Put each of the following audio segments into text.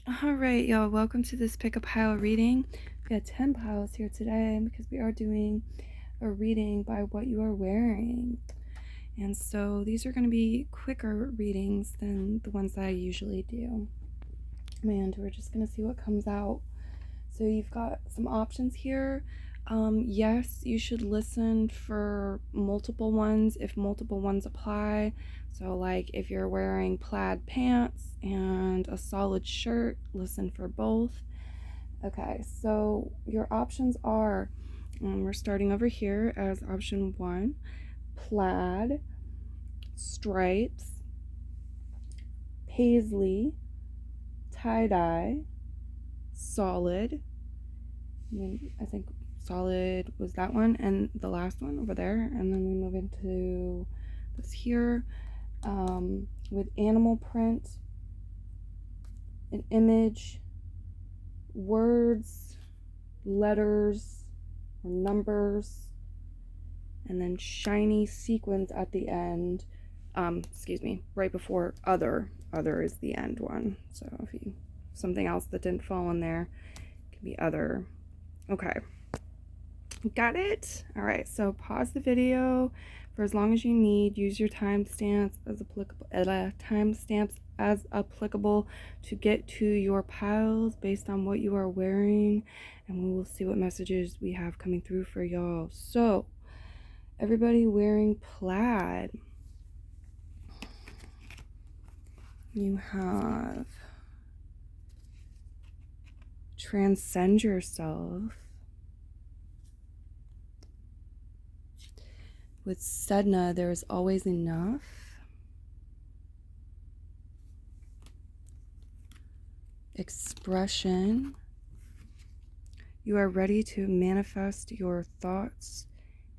All right, y'all, welcome to this pick a pile reading. We got 10 piles here today because we are doing a reading by what you are wearing. And so these are going to be quicker readings than the ones that I usually do. And we're just going to see what comes out. So you've got some options here. Yes, you should listen for multiple ones if multiple ones apply. So, like if you're wearing plaid pants and a solid shirt, listen for both. Okay, so your options are we're starting over here as option one: plaid, stripes, paisley, tie dye, solid. I think solid was that one, and the last one over there. And then we move into this here with animal print, an image, words, letters, or numbers, and then shiny sequins at the end. Right before other. Other is the end one. So if you something else that didn't fall in there, it can be other. Okay. Got it? All right, so pause the video for as long as you need. Use your timestamps as applicable to get to your piles based on what you are wearing, and we will see what messages we have coming through for y'all. So, everybody wearing plaid. You have transcend yourself. With Sedna, there is always enough. Expression. You are ready to manifest your thoughts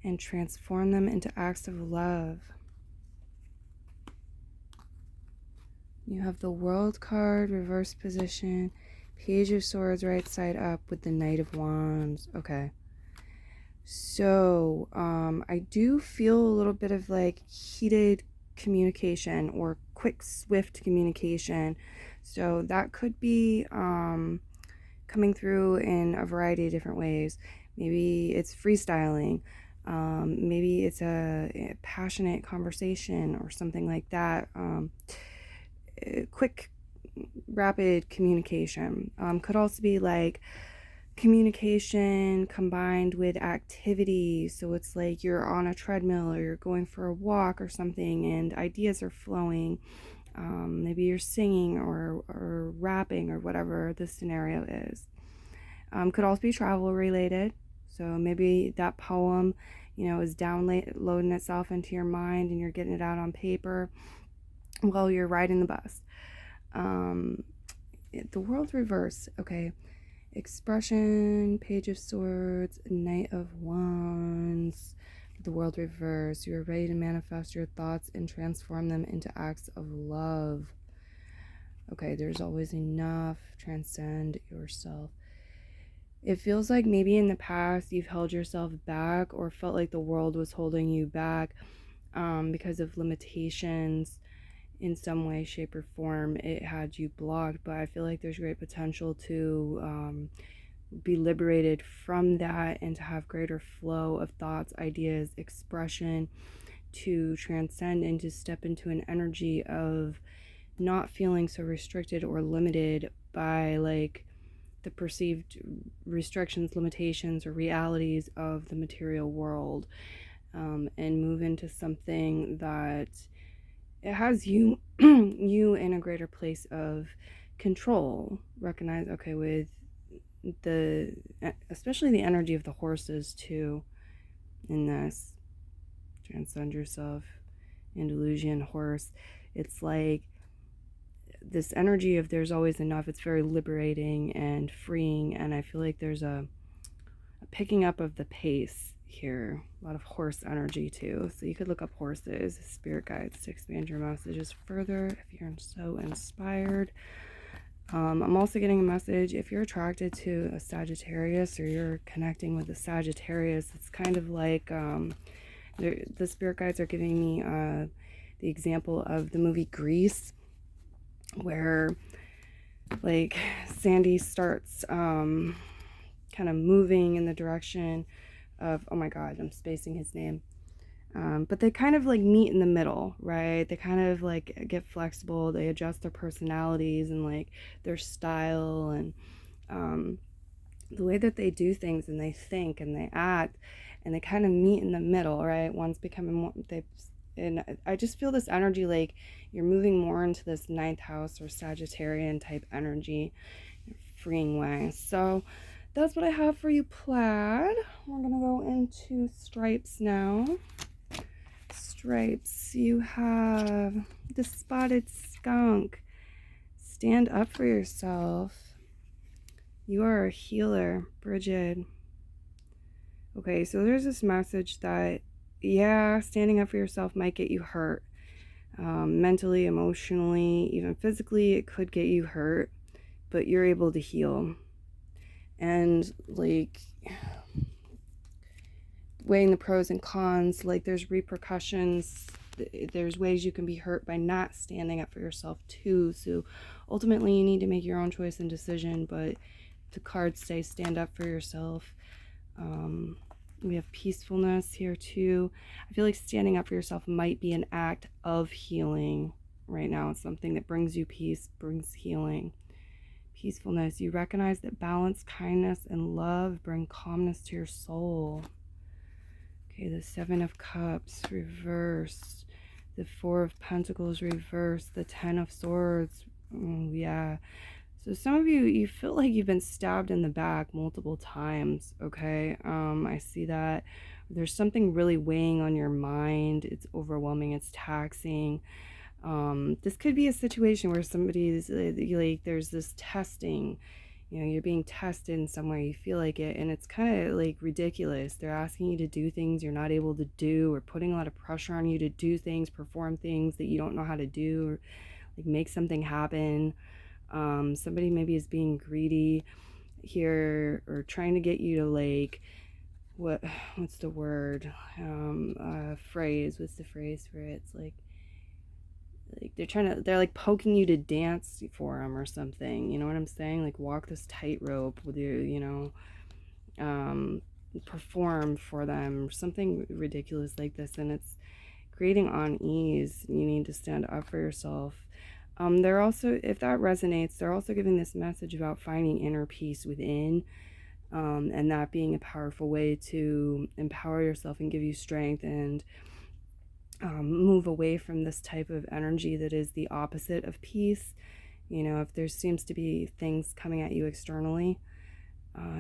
and transform them into acts of love. You have the World card, reverse position, Page of Swords right side up with the Knight of Wands. Okay. So, I do feel a little bit of like heated communication or quick, swift communication. So that could be coming through in a variety of different ways. Maybe it's freestyling. Maybe it's a passionate conversation or something like that. Quick, rapid communication. Could also be like communication combined with activity. So it's like you're on a treadmill or you're going for a walk or something and ideas are flowing. Maybe you're singing or rapping or whatever the scenario is. Could also be travel related. So maybe that poem, is downloading itself into your mind and you're getting it out on paper while you're riding the bus. The World reverse. Okay. Expression, Page of Swords, Knight of Wands, the World reverse. You are ready to manifest your thoughts and transform them into acts of love. Okay, there's always enough. Transcend yourself. It feels like maybe in the past you've held yourself back or felt like the world was holding you back because of limitations in some way, shape, or form. It had you blocked, but I feel like there's great potential to be liberated from that and to have greater flow of thoughts, ideas, expression, to transcend and to step into an energy of not feeling so restricted or limited by like the perceived restrictions, limitations, or realities of the material world, and move into something that it has you you in a greater place of control. Recognize, okay, with especially the energy of the horses too in this transcend yourself and illusion horse. It's like this energy of there's always enough. It's very liberating and freeing, and I feel like there's a picking up of the pace here. A lot of horse energy too. So you could look up horses, spirit guides, to expand your messages further if you're so inspired. I'm also getting a message if you're attracted to a Sagittarius or you're connecting with a Sagittarius. It's kind of like the spirit guides are giving me the example of the movie Grease, where like Sandy starts kind of moving in the direction of, oh my God, I'm spacing his name. But they kind of like meet in the middle, right? They kind of like get flexible. They adjust their personalities and like their style and the way that they do things, and they think and they act, and they kind of meet in the middle, right? One's becoming more, and I just feel this energy like you're moving more into this ninth house or Sagittarian type energy, freeing way. So that's what I have for you, Plaid. We're gonna go into Stripes now. Stripes, you have the Spotted Skunk. Stand up for yourself. You are a healer, Bridget. Okay, so there's this message that, yeah, standing up for yourself might get you hurt. Mentally, emotionally, even physically, it could get you hurt, but you're able to heal. And like weighing the pros and cons, like there's repercussions, there's ways you can be hurt by not standing up for yourself too. So ultimately you need to make your own choice and decision, but the cards say stand up for yourself. We have peacefulness here too. I feel like standing up for yourself might be an act of healing right now. It's something that brings you peace, brings healing. Peacefulness, you recognize that balance, kindness, and love bring calmness to your soul. Okay, the Seven of Cups reversed, the Four of Pentacles reversed, the Ten of Swords. Yeah. So some of you feel like you've been stabbed in the back multiple times, okay? I see that. There's something really weighing on your mind. It's overwhelming. It's taxing. This could be a situation where somebody's like, there's this testing. You know, you're being tested in some way, you feel like it, and it's kind of like ridiculous. They're asking you to do things you're not able to do, or putting a lot of pressure on you to do things, perform things that you don't know how to do, or like make something happen. Somebody maybe is being greedy here, or trying to get you to like, what's the word? Phrase. What's the phrase for it? It's like they're like poking you to dance for them or something. You know what I'm saying? Like walk this tightrope with you, perform for them, something ridiculous like this, and it's creating unease. You need to stand up for yourself. They're also, if that resonates, they're also giving this message about finding inner peace within, and that being a powerful way to empower yourself and give you strength and move away from this type of energy that is the opposite of peace. You know, if there seems to be things coming at you externally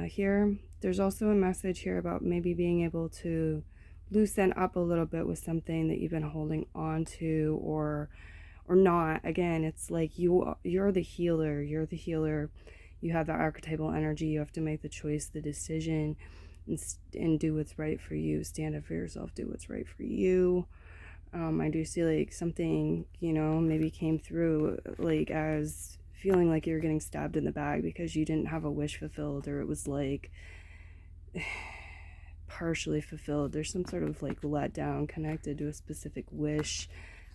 here, there's also a message here about maybe being able to loosen up a little bit with something that you've been holding on to, or not. Again, it's like you're the healer. You're the healer. You have the archetypal energy. You have to make the choice, the decision, and do what's right for you. Stand up for yourself. Do what's right for you. I do see like something, maybe came through like as feeling like you're getting stabbed in the back because you didn't have a wish fulfilled, or it was like partially fulfilled. There's some sort of like letdown connected to a specific wish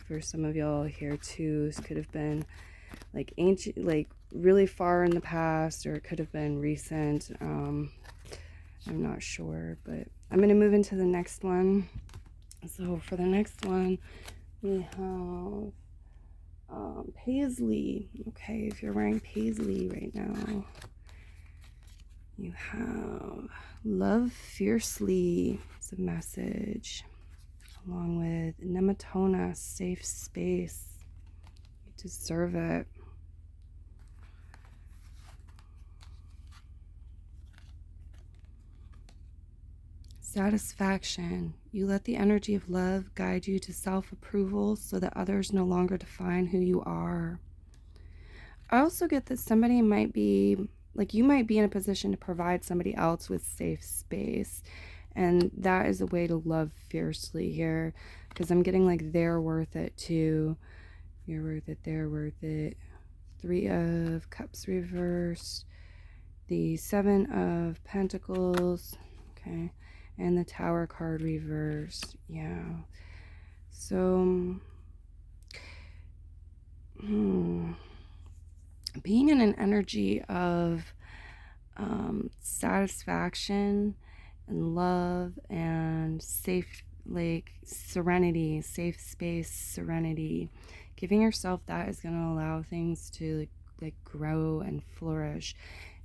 for some of y'all here too. This could have been like ancient, like really far in the past, or it could have been recent. I'm not sure, but I'm going to move into the next one. So for the next one, we have Paisley. Okay, if you're wearing Paisley right now, you have Love Fiercely. It's a message. Along with Nematona, Safe Space. You deserve it. Satisfaction. You let the energy of love guide you to self-approval so that others no longer define who you are. I also get that somebody might be, like you might be in a position to provide somebody else with safe space. And that is a way to love fiercely here. Because I'm getting like they're worth it too. You're worth it, they're worth it. Three of Cups reversed. The Seven of Pentacles. Okay. And the Tower card reversed. Yeah. So, being in an energy of satisfaction and love and safe, like serenity, safe space, serenity. Giving yourself that is going to allow things to like grow and flourish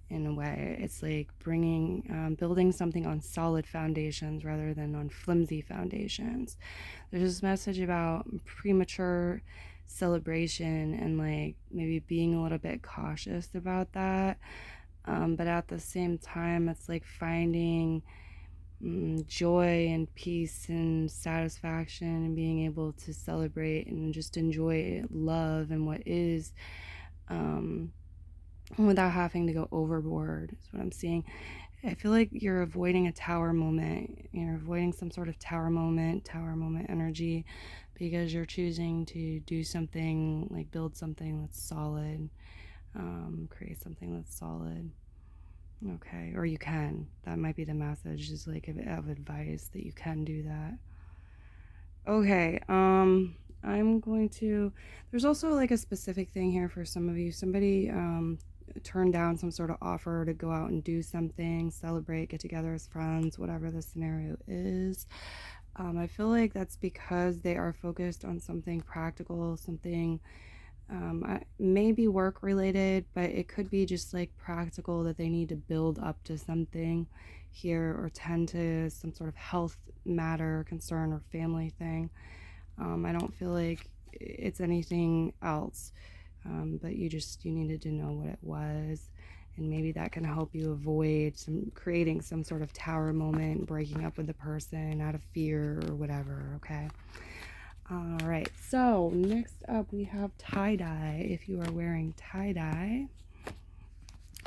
in a way. It's like building something on solid foundations rather than on flimsy foundations. There's this message about premature celebration and like maybe being a little bit cautious about that. But at the same time, it's like finding joy and peace and satisfaction and being able to celebrate and just enjoy love and what is, without having to go overboard, is what I'm seeing. I feel like you're avoiding a tower moment. You're avoiding some sort of tower moment energy, because you're choosing to do something, like build something that's solid, create something that's solid. Okay, or you can. That might be the message, is like of advice that you can do that. Okay, I'm going to. There's also like a specific thing here for some of you. Somebody turned down some sort of offer to go out and do something, celebrate, get together as friends, whatever the scenario is. I feel like that's because they are focused on something practical, something maybe work related, but it could be just like practical, that they need to build up to something here or tend to some sort of health matter, concern, or family thing. I don't feel like it's anything else, but you needed to know what it was, and maybe that can help you avoid creating some sort of tower moment, breaking up with the person out of fear or whatever. Okay. All right, so next up we have tie-dye. If you are wearing tie-dye,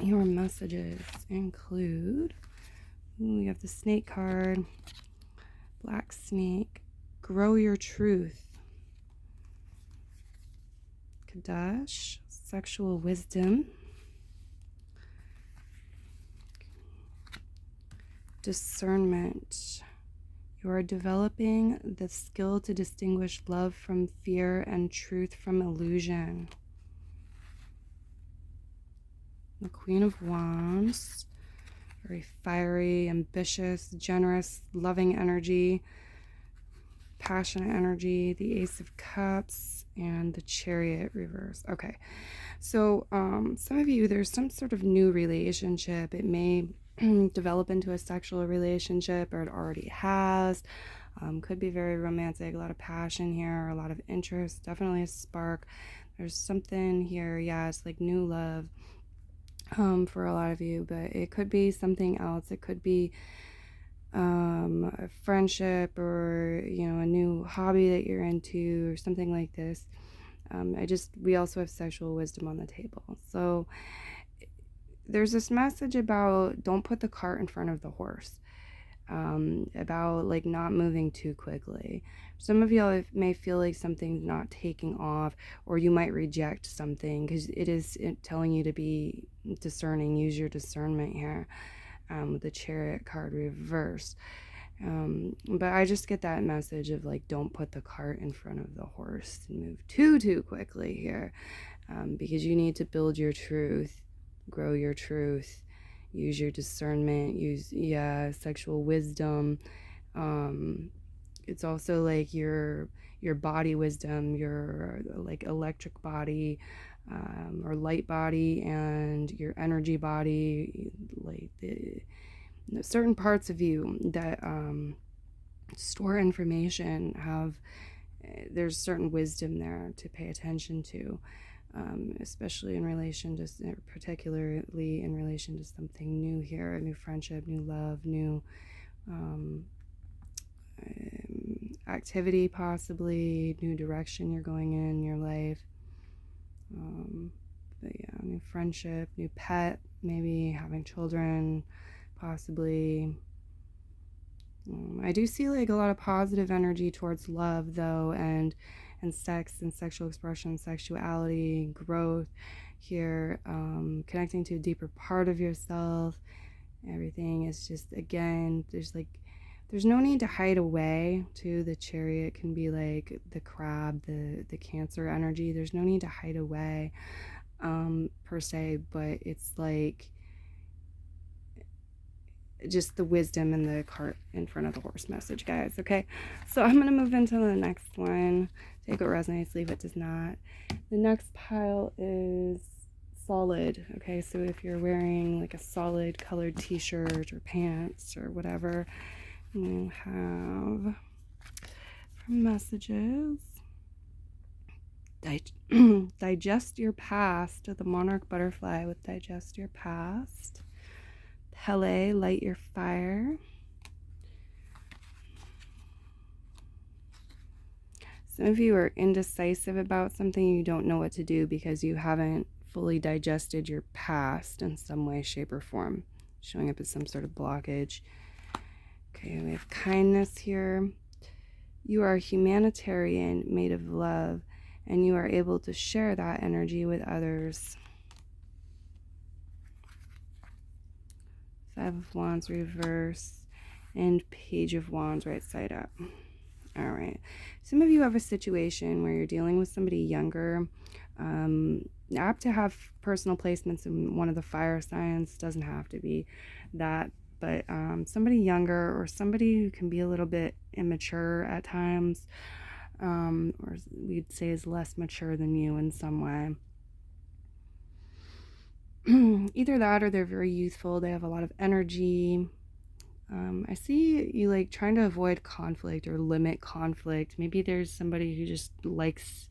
your messages include, we have the snake card, black snake, grow your truth, Kadash, sexual wisdom, discernment. You are developing the skill to distinguish love from fear and truth from illusion. The Queen of Wands, very fiery, ambitious, generous, loving energy, passionate energy. The Ace of Cups and the Chariot reverse. Okay, so some of you, there's some sort of new relationship. It may develop into a sexual relationship, or it already has. Could be very romantic, a lot of passion here, a lot of interest, definitely a spark. There's something here, yeah, it's like new love for a lot of you, but it could be something else. It could be a friendship, or a new hobby that you're into, or something like this. We also have sexual wisdom on the table. So there's this message about don't put the cart in front of the horse, about like not moving too quickly. Some of y'all may feel like something's not taking off, or you might reject something because it is telling you to be discerning. Use your discernment here, with the Chariot card reverse. But I just get that message of like, don't put the cart in front of the horse and move too quickly here, because you need to build your truth, grow your truth, use your discernment, use sexual wisdom. It's also like your body wisdom, your like electric body, or light body, and your energy body, like certain parts of you that store information have, there's certain wisdom there to pay attention to, especially in relation to, particularly in relation to something new here, a new friendship, new love, new activity, possibly new direction you're going in your life. But yeah, new friendship, new pet, maybe having children, possibly. I do see like a lot of positive energy towards love though, and sex and sexual expression, sexuality, growth here, connecting to a deeper part of yourself. Everything is just, again, there's no need to hide away too. The Chariot can be like the crab, the Cancer energy. There's no need to hide away. per se, but it's like just the wisdom and the cart in front of the horse message, guys. Okay, so I'm gonna move into the next one. Take what resonates, leave what does not. The next pile is solid. Okay, so if you're wearing like a solid colored t-shirt or pants or whatever, you have from messages, digest your past. The monarch butterfly with digest your past. Pele, light your fire. Some of you are indecisive about something. You don't know what to do because you haven't fully digested your past in some way, shape, or form, showing up as some sort of blockage. Okay, we have kindness here. You are a humanitarian made of love, and you are able to share that energy with others. Five of Wands reverse and Page of Wands right side up. All right. Some of you have a situation where you're dealing with somebody younger. Apt to have personal placements in one of the fire signs. Doesn't have to be that, but somebody younger or somebody who can be a little bit immature at times, or we'd say is less mature than you in some way. Either that or they're very youthful. They have a lot of energy. I see you like trying to avoid conflict or limit conflict. Maybe there's somebody who just likes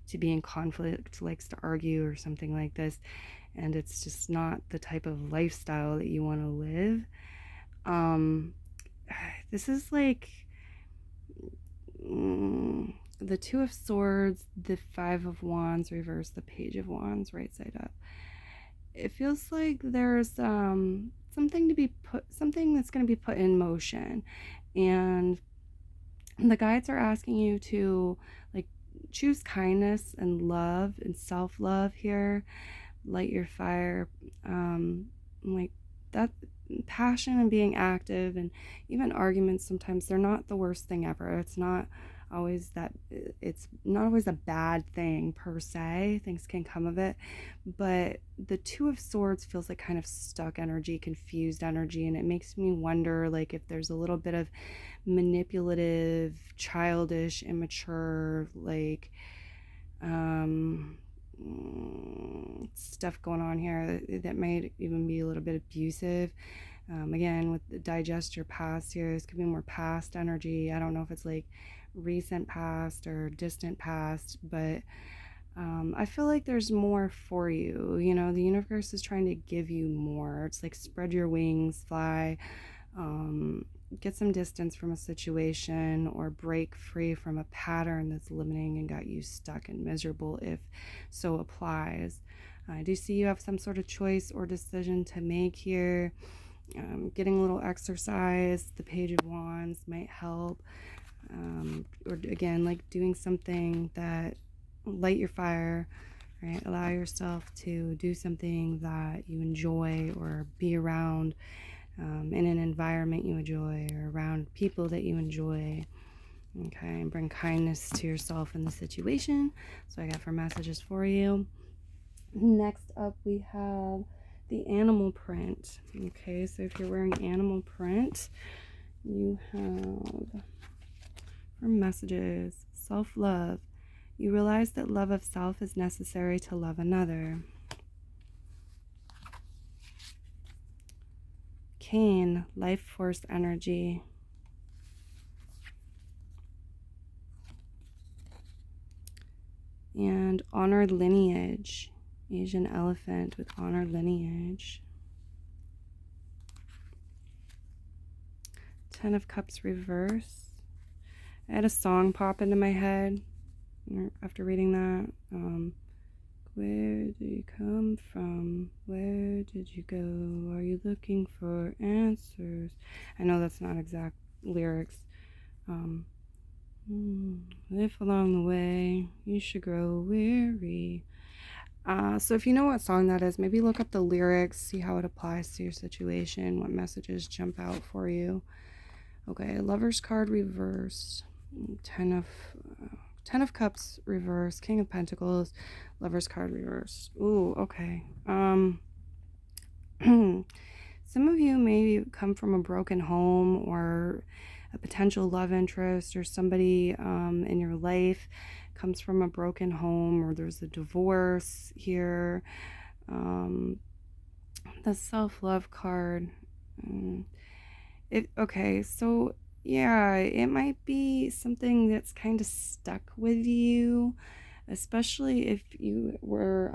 to be in conflict, likes to argue or something like this, and it's just not the type of lifestyle that you want to live. This is like the Two of Swords, the Five of Wands reverse, the Page of Wands right side up. It feels like there's something that's going to be put in motion, and the guides are asking you to like choose kindness and love and self-love here. Light your fire. Like that passion and being active, and even arguments, sometimes they're not the worst thing ever. It's not always a bad thing per se. Things can come of it, but the Two of Swords feels like kind of stuck energy, confused energy, and it makes me wonder like if there's a little bit of manipulative, childish, immature, like stuff going on here that might even be a little bit abusive. Again, with the digest your past here, this could be more past energy. I don't know if it's like recent past or distant past, but I feel like there's more for you. You know, the universe is trying to give you more. It's like spread your wings, fly, get some distance from a situation, or break free from a pattern that's limiting and got you stuck and miserable, if so applies. I do see you have some sort of choice or decision to make here. Getting a little exercise, the Page of Wands might help. Or again, like doing something that light your fire, right? Allow yourself to do something that you enjoy or be around, in an environment you enjoy or around people that you enjoy. Okay, and bring kindness to yourself in the situation. So I got 4 messages for you. Next up we have the animal print. Okay, so if you're wearing animal print, you have 4 messages. Self-love. You realize that love of self is necessary to love another. Cain, life force energy. And honored lineage. Asian elephant with honored lineage. 10 of Cups reverse. I had a song pop into my head after reading that. Where do you come from? Where did you go? Are you looking for answers? I know that's not exact lyrics. If along the way you should grow weary. So if you know what song that is, maybe look up the lyrics, see how it applies to your situation, what messages jump out for you. Okay, Lover's card reverse, 10 of Cups reverse, King of Pentacles, Lover's card reversed. Ooh, okay. Some of you maybe come from a broken home or a potential love interest, or somebody in your life comes from a broken home, or there's a divorce here. The self-love card. Okay, so yeah, it might be something that's kind of stuck with you, especially if you're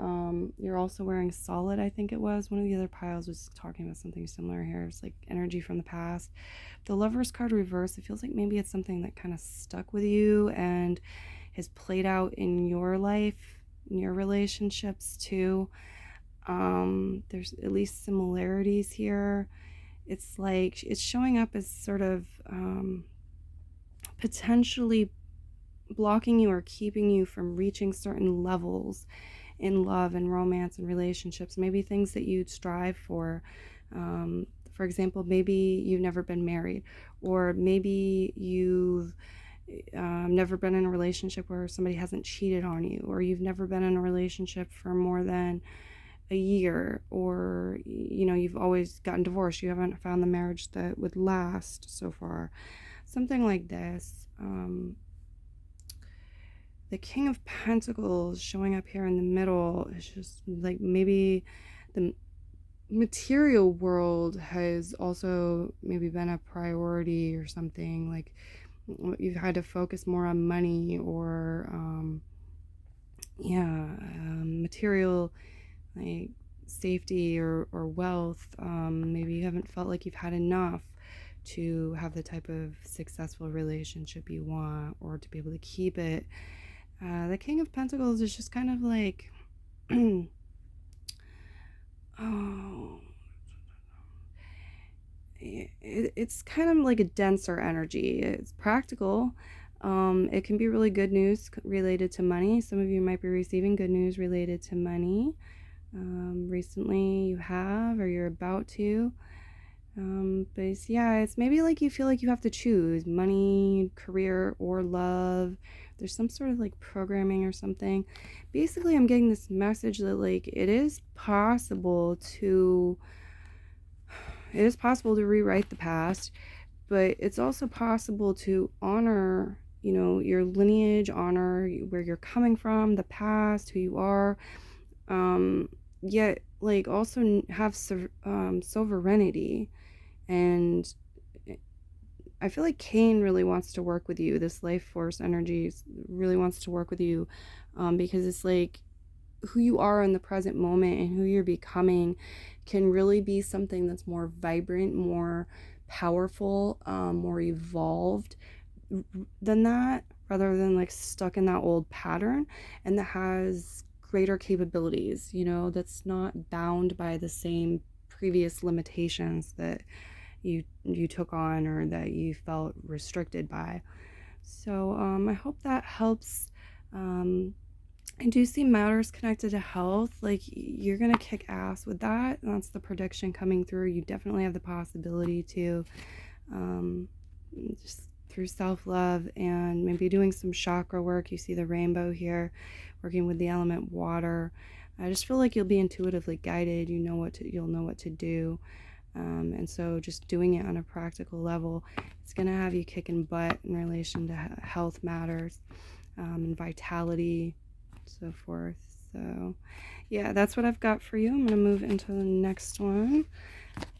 also wearing solid. I think it was one of the other piles was talking about something similar here. It's like energy from the past. The Lover's card reverse, it feels like maybe it's something that kind of stuck with you and has played out in your life, in your relationships too. There's at least similarities here. It's like it's showing up as sort of potentially blocking you or keeping you from reaching certain levels in love and romance and relationships, maybe things that you'd strive for. For example, maybe you've never been married, or maybe you've never been in a relationship where somebody hasn't cheated on you, or you've never been in a relationship for more than a year, or you've always gotten divorced. You haven't found the marriage that would last so far. Something like this. The King of Pentacles showing up here in the middle is just like maybe the material world has also maybe been a priority or something. Like you've had to focus more on money or material like safety or wealth. Maybe you haven't felt like you've had enough to have the type of successful relationship you want, or to be able to keep it. The King of Pentacles is just kind of like it's kind of like a denser energy. It's practical. It can be really good news related to money. Some of you might be receiving good news related to money. Recently you have, or you're about to. But it's maybe like you feel like you have to choose money, career, or love. There's some sort of like programming or something. Basically, I'm getting this message that like it is possible to rewrite the past, but it's also possible to honor, your lineage, honor where you're coming from, the past, who you are. Yet like also have sovereignty. And I feel like Cain really wants to work with you. This life force energy really wants to work with you, because it's like who you are in the present moment and who you're becoming can really be something that's more vibrant, more powerful, more evolved than that, rather than like stuck in that old pattern, and that has greater capabilities, that's not bound by the same previous limitations that you took on or that you felt restricted by. So I hope that helps. I do see matters connected to health. Like you're gonna kick ass with that. That's the prediction coming through. You definitely have the possibility to, just through self-love and maybe doing some chakra work. You see the rainbow here, working with the element water. I just feel like you'll be intuitively guided. You'll know what to do. And so just doing it on a practical level, it's going to have you kicking butt in relation to health matters, and vitality, so forth. So yeah, that's what I've got for you. I'm going to move into the next one.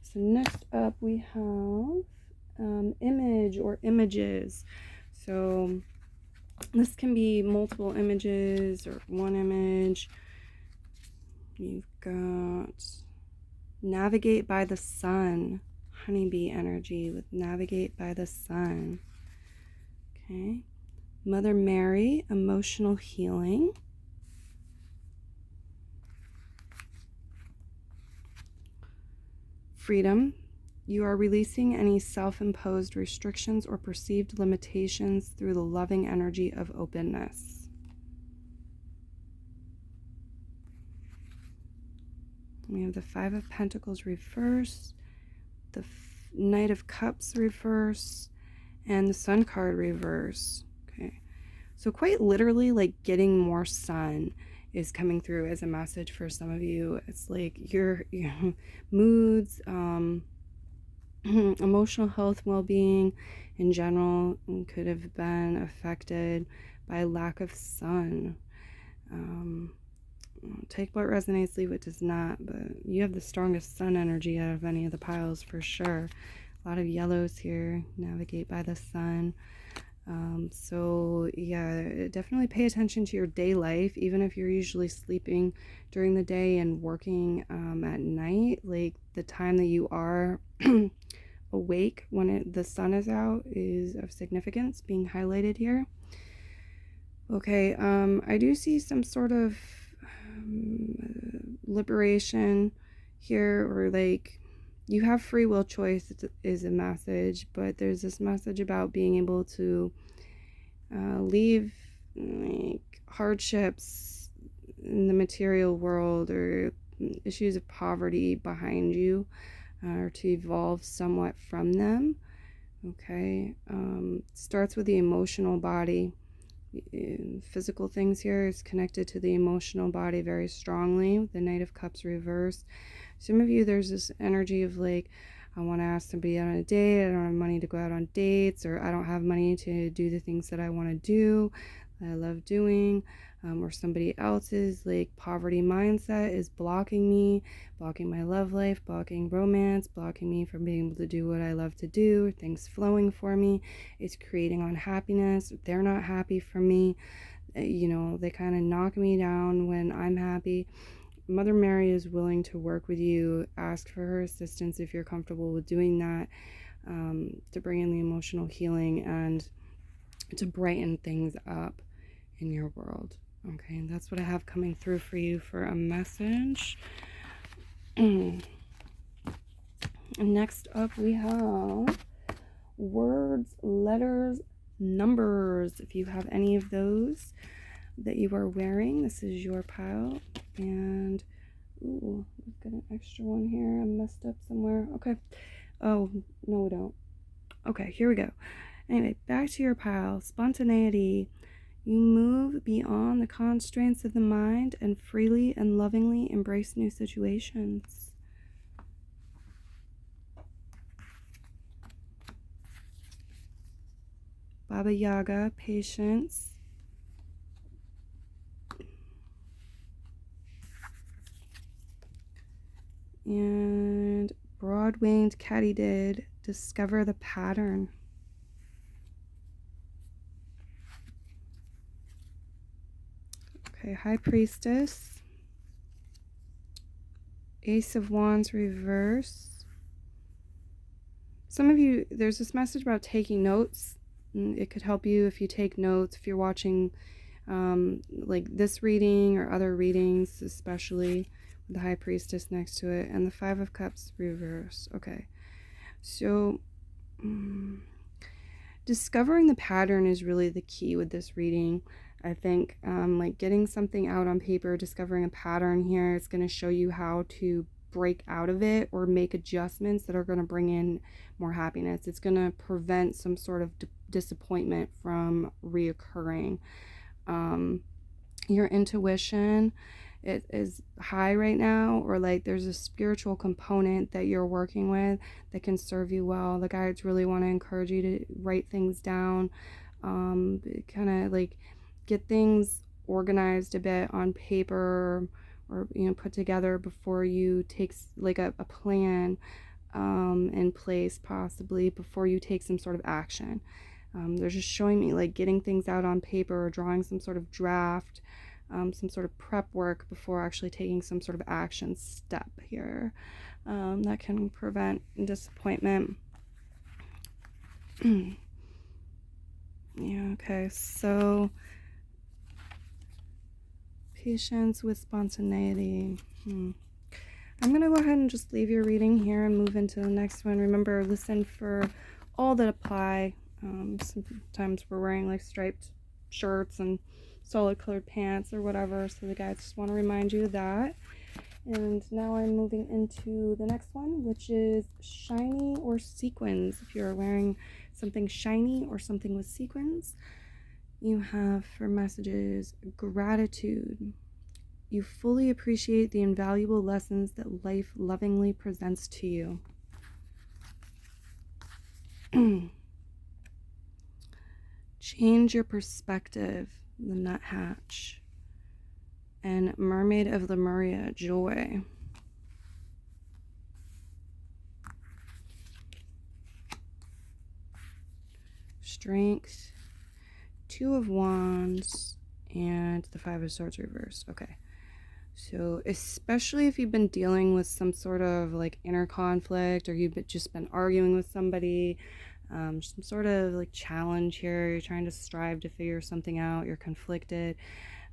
So next up we have image or images. So this can be multiple images or one image. You've got navigate by the sun, honeybee energy with navigate by the sun. Okay. Mother Mary, emotional healing. Freedom. You are releasing any self-imposed restrictions or perceived limitations through the loving energy of openness. We have the Five of Pentacles reverse, the Knight of Cups reverse, and the Sun card reverse. Okay, so quite literally like getting more sun is coming through as a message for some of you. It's like your moods, emotional health, well-being in general could have been affected by lack of sun. Take what resonates, leave what does not, but you have the strongest sun energy out of any of the piles for sure. A lot of yellows here. Navigate by the sun. So yeah, definitely pay attention to your day life, even if you're usually sleeping during the day and working at night. Like the time that you are awake when the sun is out is of significance being highlighted here. Okay, I do see some sort of liberation here, or like you have free will choice is a message, but there's this message about being able to leave like hardships in the material world or issues of poverty behind you, or to evolve somewhat from them. Okay, starts with the emotional body. Physical things here is connected to the emotional body very strongly. The Knight of Cups reversed. Some of you, there's this energy of like, I want to ask somebody out on a date, I don't have money to go out on dates, or I don't have money to do the things that I want to do, that I love doing, or somebody else's like poverty mindset is blocking me, blocking my love life, blocking romance, blocking me from being able to do what I love to do, things flowing for me. It's creating unhappiness. They're not happy for me. They kind of knock me down when I'm happy. Mother Mary is willing to work with you. Ask for her assistance if you're comfortable with doing that, to bring in the emotional healing and to brighten things up in your world. Okay, and that's what I have coming through for you for a message. Next up, we have words, letters, numbers. If you have any of those that you are wearing, this is your pile. And ooh, I've got an extra one here. I messed up somewhere. Okay. Oh, no, we don't. Okay, here we go. Anyway, back to your pile. Spontaneity. You move beyond the constraints of the mind and freely and lovingly embrace new situations. Baba Yaga, patience. And broad-winged katydid, discover the pattern. Okay, High Priestess. Ace of Wands reverse. Some of you, there's this message about taking notes. It could help you if you take notes, if you're watching like this reading or other readings, especially with the High Priestess next to it, and the Five of Cups reverse. Okay, so discovering the pattern is really the key with this reading. I think like getting something out on paper, discovering a pattern here, it's going to show you how to break out of it or make adjustments that are going to bring in more happiness. It's going to prevent some sort of disappointment from reoccurring. Your intuition, it is high right now, or like there's a spiritual component that you're working with that can serve you well. The guides really want to encourage you to write things down, kind of like get things organized a bit on paper, or put together before you take like a plan in place, possibly before you take some sort of action. They're just showing me like getting things out on paper or drawing some sort of draft, some sort of prep work before actually taking some sort of action step here. That can prevent disappointment. Yeah, okay, so patience with spontaneity. I'm going to go ahead and just leave your reading here and move into the next one. Remember, listen for all that apply. Sometimes we're wearing like striped shirts and solid colored pants or whatever, so the guys just want to remind you of that. And now I'm moving into the next one, which is shiny or sequins. If you're wearing something shiny or something with sequins, you have for messages gratitude, You fully appreciate the invaluable lessons that life lovingly presents to you. Change your perspective, the nuthatch. And Mermaid of Lemuria, joy. Strength, Two of Wands, and the Five of Swords reversed. Okay. So especially if you've been dealing with some sort of like inner conflict, or you've just been arguing with somebody, some sort of like challenge here, you're trying to strive to figure something out, you're conflicted.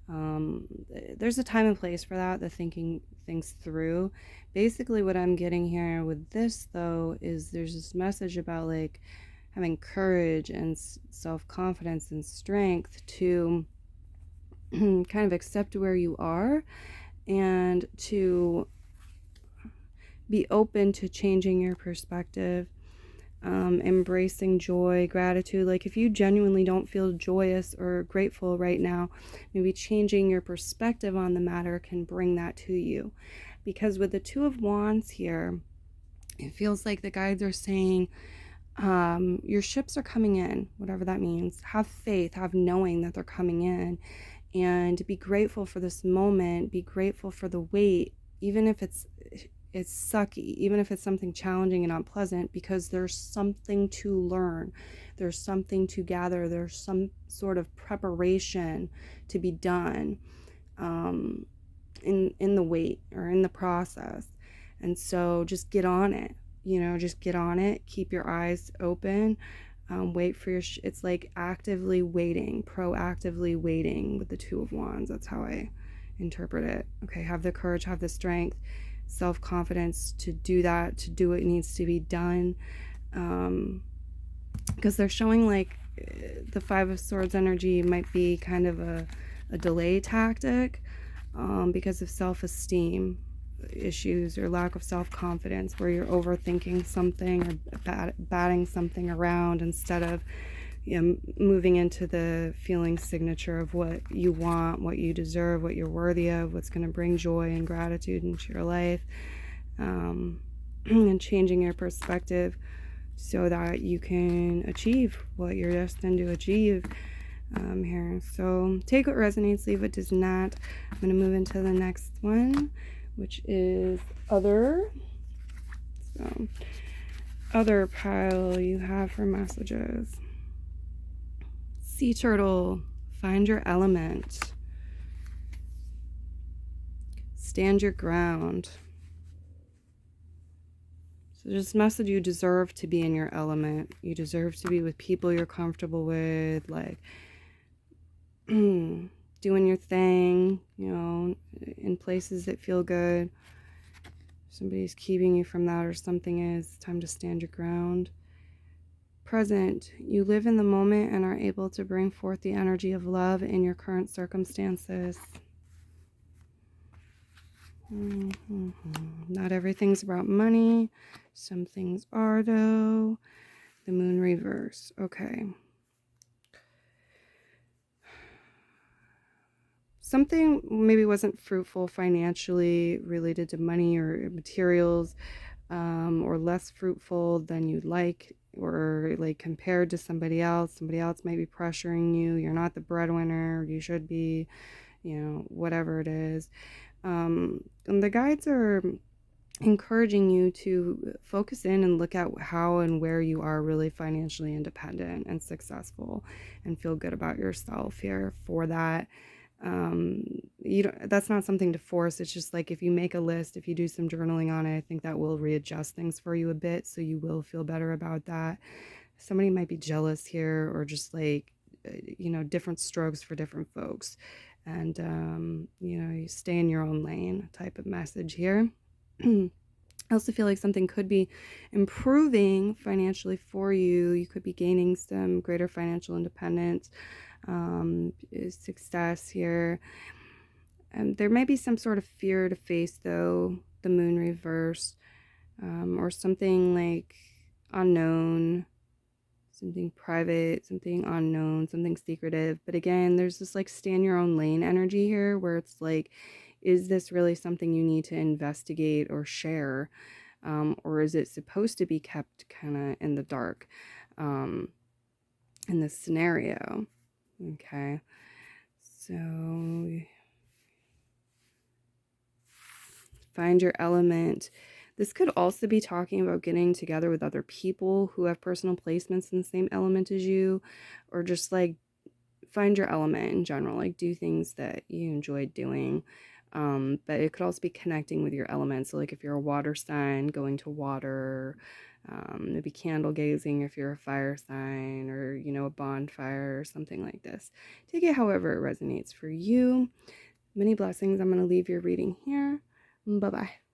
There's a time and place for that, the thinking things through. Basically what I'm getting here with this though is there's this message about like having courage and self-confidence and strength to kind of accept where you are and to be open to changing your perspective, embracing joy, gratitude. Like if you genuinely don't feel joyous or grateful right now, maybe changing your perspective on the matter can bring that to you. Because with the Two of Wands here, it feels like the guides are saying, your ships are coming in, whatever that means. Have faith, have knowing that they're coming in, and be grateful for this moment. Be grateful for the wait, even if it's sucky, even if it's something challenging and unpleasant, because there's something to learn, there's something to gather, there's some sort of preparation to be done in the wait or in the process. And so just get on it, just get on it, keep your eyes open. Wait for your it's like actively waiting, proactively waiting with the Two of Wands. That's how I interpret it. Okay, have the courage, have the strength, self-confidence to do that, to do what needs to be done, because they're showing like the Five of Swords energy might be kind of a delay tactic, because of self-esteem issues or lack of self-confidence, where you're overthinking something or batting something around instead of moving into the feeling signature of what you want, what you deserve, what you're worthy of, what's going to bring joy and gratitude into your life, and changing your perspective so that you can achieve what you're destined to achieve here. So take what resonates, leave what does not. I'm going to move into the next one, which is other. So other pile you have for messages. Sea turtle, find your element. Stand your ground. So just message, you deserve to be in your element. You deserve to be with people you're comfortable with, like doing your thing, in places that feel good. Somebody's keeping you from that or something is. Time to stand your ground. Present, you live in the moment and are able to bring forth the energy of love in your current circumstances. Not everything's about money. Some things are, though. The Moon reverse. Okay. Something maybe wasn't fruitful financially related to money or materials, or less fruitful than you'd like, or like compared to somebody else might be pressuring you. You're not the breadwinner you should be, whatever it is. And the guides are encouraging you to focus in and look at how and where you are really financially independent and successful, and feel good about yourself here for that. That's not something to force. It's just like if you make a list, if you do some journaling on it, I think that will readjust things for you a bit, so you will feel better about that. Somebody might be jealous here, or just like different strokes for different folks, and you stay in your own lane type of message here. I also feel like something could be improving financially for you. You could be gaining some greater financial independence, success here. There may be some sort of fear to face, though, the Moon reverse, or something like unknown, something private, something unknown, something secretive. But again, there's this like stay in your own lane energy here, where it's like is this really something you need to investigate or share? Or is it supposed to be kept kind of in the dark in this scenario? Okay, so find your element. This could also be talking about getting together with other people who have personal placements in the same element as you, or just like find your element in general, like do things that you enjoy doing. But it could also be connecting with your element. So like if you're a water sign, going to water, maybe candle gazing if you're a fire sign, or a bonfire or something like this. Take it however it resonates for you. Many blessings. I'm going to leave your reading here. Bye bye.